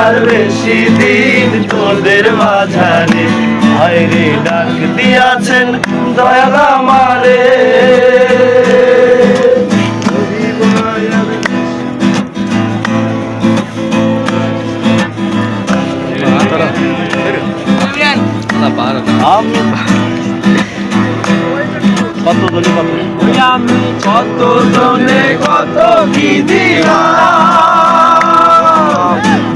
আর বেশি দিন তোদের মাঝারে, হায়রে ডাক দিয়াছেন দয়াল আমারে। আমি কত জনে কত কি দিলাম,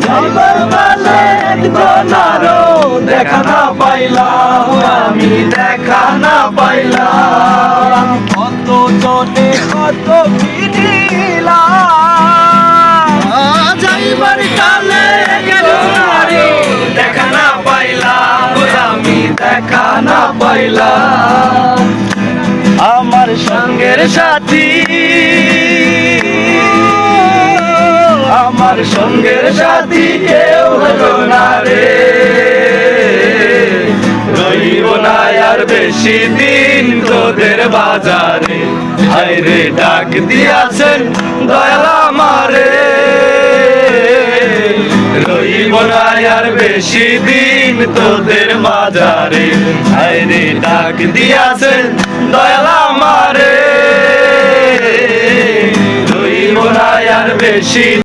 যাইবার বেলা একজনারও দেখা না পাইলাম, আমি দেখা না পাইলাম। কত জনে কত কি দিলাম, যাইবার কালে একজনারও দেখা না পাইলাম, আমি দেখা না পাইলাম। আমার সঙ্গের সাথী, আমার সঙ্গের সাথী কেউ হলো না রে, রইব না আর বেশি দিন তোদের বাজারে, হায়রে ডাক দিয়াছেন দয়াল আমারে। রইব না আর বেশি দিন তোদের মাঝারে, হায়রে ডাক দিয়াছেন দয়াল আমারে। রইব না আর বেশি